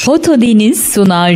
Foto Deniz sunar.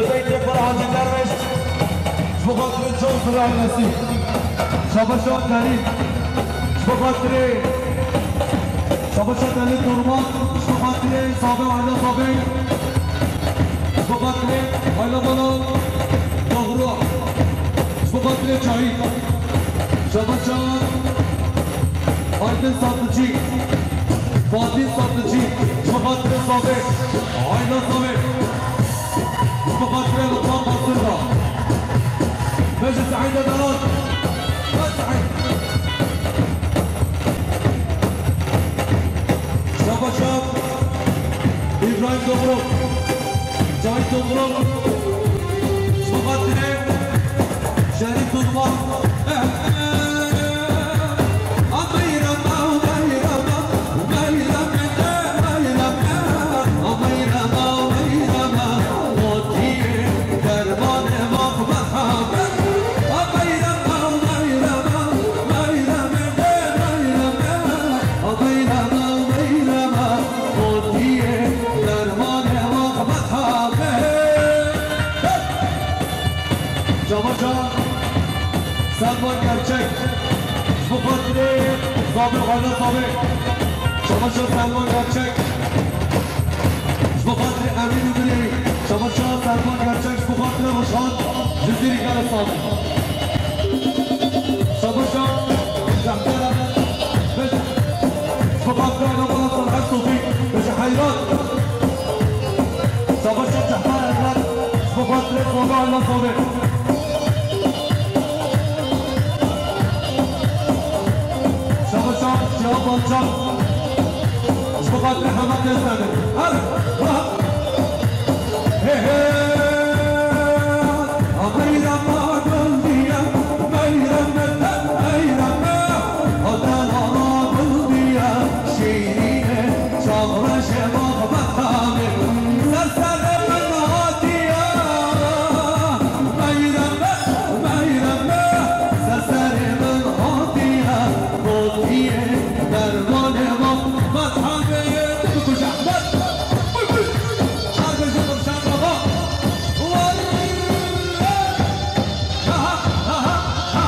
زبيت فرحان درويش بخاطر الجوز الرئيسي شباشات كريم بخاطر شباشات علي دورمان بخاطر صابر وعلى صابر بخاطر على بلال ظهره بخاطر شهيد شباشات Aydın Satıcı, Fatih Satıcı, Şubatlı Sabi, Ayla Sabi, Şubatlı Lütfan Basırda, Meclis Sa'ide Dalat, Sa'id, Şabaşab, İbrahim Dobruk, Cahit Dobruk, Şubatlı, Şerif Durman, Selman Gerçek, Şubatlı, Sabir Hayda Sabir, Çamaşır Selman Gerçek, Şubatlı Emin Ümri, Çamaşır Selman Gerçek, Şubatlı Ruşan, Cüzdiri Gale Sabir, Çamaşır, Cahter Ahmet, Şubatlı Aynabalı Sarhat Sofi, Beşi Hayrat, Çamaşır Cahter Ahmet, Şubatlı Sabir Hayda Sabir, Şahap Alçak, Şubatlı Hamad Ezleri. Hadi, bırak. Hey hey, Ameyrama göldiye, Meyremete, Meyreme, Adan ala göldiye, Şehrine, Çağra Şevak Batamir, Serseremin hadiye, Meyreme, Meyreme, Serseremin hadiye, Göldiye, Dermane bak, mazhabeye tutuş Ahmet. Kardeşim Burşan baba. Vay! Ha ha ha ha.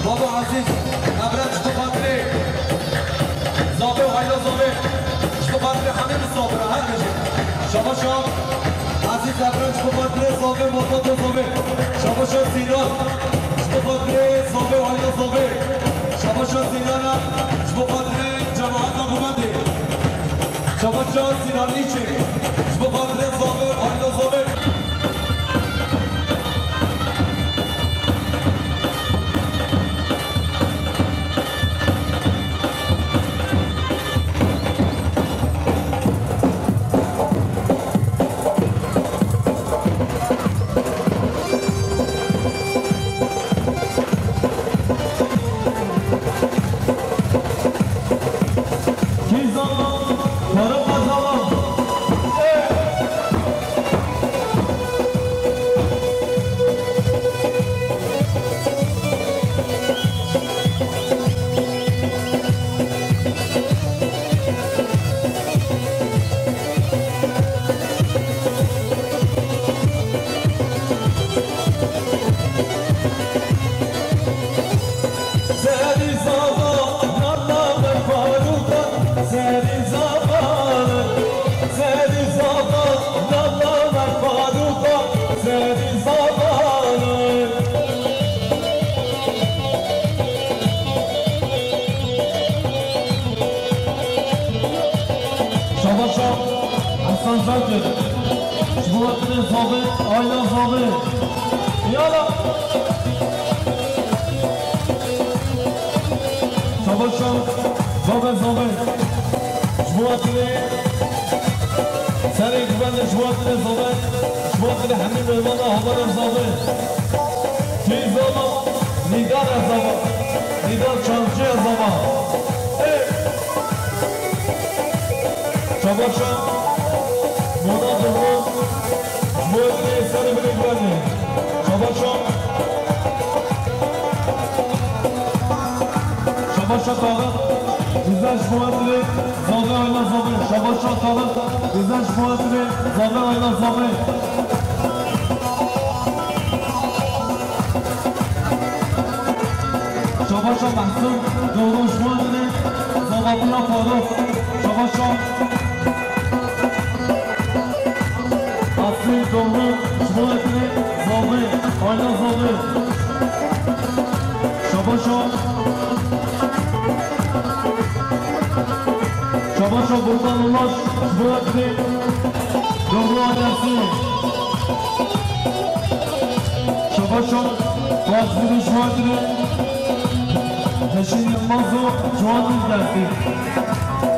Baba Aziz, Abram Şubatlı, Zabi Hayla Zabi, Şubatlı Hamid Sabri, her gece. Şabaşam, Aziz Abram Şubatlı, Zabi Mototo Zabi, Şabaşam Sinan, Şubatlı, Zabi Hayla Zabi, Şabaşam Sinan'a, Şubatlı Cemaat'la Kumandi, Şabaşam Sinan Niçin, Şubatlı Zabi Hayla Zabi. Para kazanalım. زاکر جبوتر زابه آیلا زابه یالا شباشان زابه زابه جبوتر سری گوند جبوتر زابه جبوتر همین میوان همان زابه توی زابه نیدار زابه نیدار چانچی زابه شباشان مونا دورو جبوتر سری بری گوند شباشان شباشان طاقت Güzel şumatlı, zabe ayla zabe, şabaş şatalı, güzel şumatlı, zabe ayla zabe. Şabaşa mahsul, doğru şumatlı, zababına faruk, şabaşa. Aslı doğru şumatlı, zabe, ayla zabe. Şabaşa. Şabaşa buradan ulaş, şubatlı, doğru adresi. Şabaşa, vaziri şubatlı, Teşin Yılmaz'ı şubatlı geldi.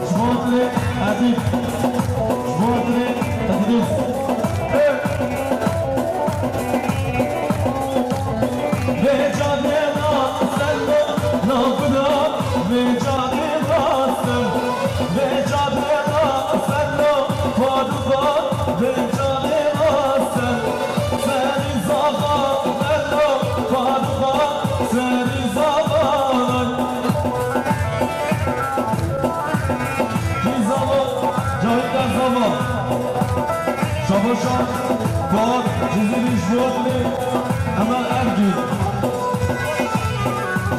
Şubatlı, Edip, şubatlı, Edip. Ve cadena sen de nabına, ve cadena sen. Ve cadena sen de faduka, ve cadena sen. Seni zaba, ben de faduka, seni zaba. Ki zaba, cahitler zaba. Şabaşan, Fuat, Cizili, Şuatlı, Emel Ergin.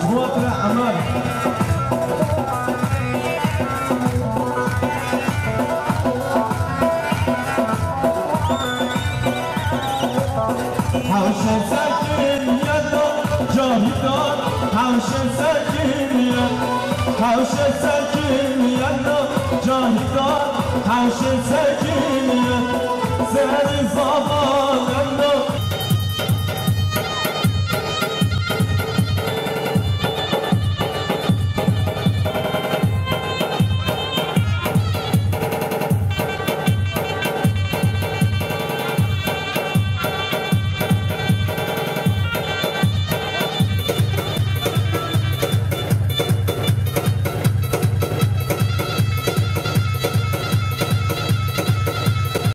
Şuatlı Emel. Havşe sakin yanı cahidan, havşe sakin yan, havşe sakin yanı cahidan, havşe sakin yan, seni zaba.